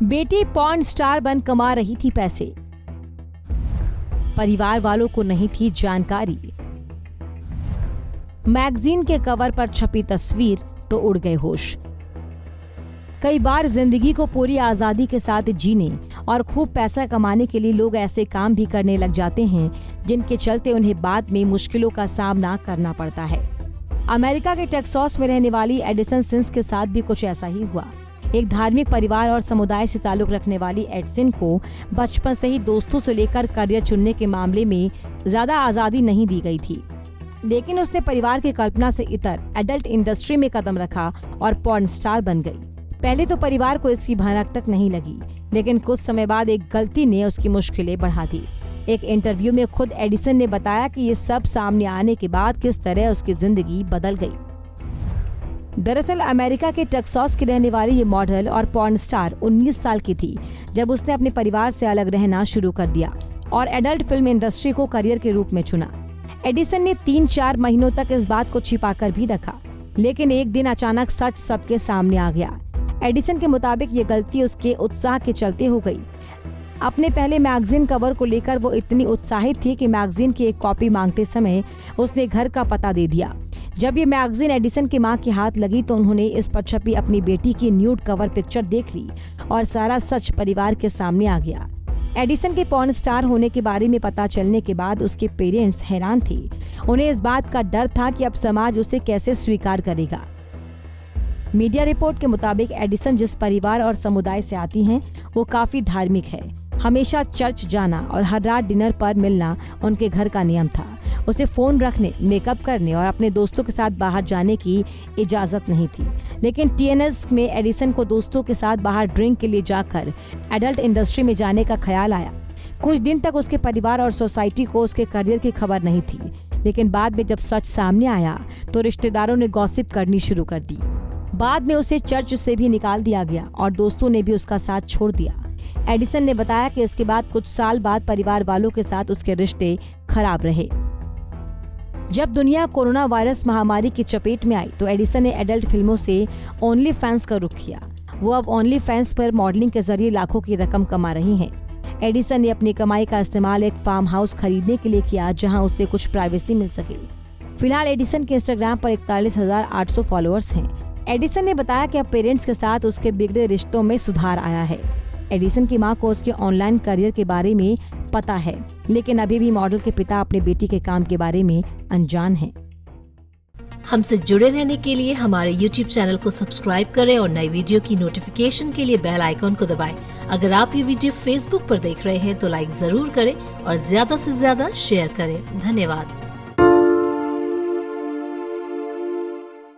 बेटी porn star बन कमा रही थी पैसे, परिवार वालों को नहीं थी जानकारी। मैगजीन के कवर पर छपी तस्वीर तो उड़ गए होश। कई बार जिंदगी को पूरी आजादी के साथ जीने और खूब पैसा कमाने के लिए लोग ऐसे काम भी करने लग जाते हैं जिनके चलते उन्हें बाद में मुश्किलों का सामना करना पड़ता है। अमेरिका के टेक्सास में रहने वाली एडिसन सिंस के साथ भी कुछ ऐसा ही हुआ। एक धार्मिक परिवार और समुदाय से ताल्लुक रखने वाली एडिसन को बचपन से ही दोस्तों से लेकर करियर चुनने के मामले में ज्यादा आजादी नहीं दी गई थी, लेकिन उसने परिवार की कल्पना से इतर एडल्ट इंडस्ट्री में कदम रखा और पॉर्न स्टार बन गई। पहले तो परिवार को इसकी भनक तक नहीं लगी, लेकिन कुछ समय बाद एक गलती ने उसकी मुश्किलें बढ़ा दी। एक इंटरव्यू में खुद एडिसन ने बताया कि ये सब सामने आने के बाद किस तरह उसकी जिंदगी बदल गई। दरअसल अमेरिका के टेक्सास की रहने वाली ये मॉडल और पॉर्न स्टार 19 साल की थी जब उसने अपने परिवार से अलग रहना शुरू कर दिया और एडल्ट फिल्म इंडस्ट्री को करियर के रूप में चुना। एडिसन ने 3-4 महीनों तक इस बात को छिपाकर भी रखा, लेकिन एक दिन अचानक सच सबके सामने आ गया। एडिसन के मुताबिक ये गलती उसके उत्साह के चलते हो गई। अपने पहले मैगजीन कवर को लेकर वो इतनी उत्साहित थी कि मैगजीन की एक कॉपी मांगते समय उसने घर का पता दे दिया। जब ये मैगजीन एडिसन की मां के हाथ लगी तो उन्होंने इस पर छपी अपनी बेटी की न्यूड कवर पिक्चर देख ली और सारा सच परिवार के सामने आ गया। एडिसन के पॉर्न स्टार होने के बारे में पता चलने के बाद उसके पेरेंट्स हैरान थे। उन्हें इस बात का डर था कि अब समाज उसे कैसे स्वीकार करेगा। मीडिया रिपोर्ट के मुताबिक एडिसन जिस परिवार और समुदाय से आती हैं, वो काफी धार्मिक है। हमेशा चर्च जाना और हर रात डिनर पर मिलना उनके घर का नियम था। उसे फोन रखने, मेकअप करने और अपने दोस्तों के साथ बाहर जाने की इजाजत नहीं थी। लेकिन टीएनएस में एडिसन को दोस्तों के साथ बाहर ड्रिंक के लिए जाकर एडल्ट इंडस्ट्री में जाने का ख्याल आया। कुछ दिन तक उसके परिवार और सोसाइटी को उसके करियर की खबर नहीं थी, लेकिन बाद में जब सच सामने आया तो रिश्तेदारों ने गॉसिप करनी शुरू कर दी। बाद में उसे चर्च से भी निकाल दिया गया और दोस्तों ने भी उसका साथ छोड़ दिया। एडिसन ने बताया कि इसके बाद कुछ साल बाद परिवार वालों के साथ उसके रिश्ते खराब रहे। जब दुनिया कोरोना वायरस महामारी की चपेट में आई तो एडिसन ने एडल्ट फिल्मों से ओनली फैंस का रुख किया। वो अब ओनली फैंस पर मॉडलिंग के जरिए लाखों की रकम कमा रही हैं। एडिसन ने अपनी कमाई का इस्तेमाल एक फार्म हाउस खरीदने के लिए किया जहां उसे कुछ प्राइवेसी मिल सके। फिलहाल एडिसन के इंस्टाग्राम पर 41,800 फॉलोअर्स हैं। एडिसन ने बताया कि अब पेरेंट्स के साथ उसके बिगड़े रिश्तों में सुधार आया है। एडिसन की मां को उसके ऑनलाइन करियर के बारे में पता है, लेकिन अभी भी मॉडल के पिता अपने बेटी के काम के बारे में अनजान हैं। हमसे जुड़े रहने के लिए हमारे YouTube चैनल को सब्सक्राइब करें और नई वीडियो की नोटिफिकेशन के लिए बेल आइकॉन को दबाएं। अगर आप ये वीडियो Facebook पर देख रहे हैं तो लाइक जरूर करें और ज्यादा से ज्यादा शेयर करें। धन्यवाद।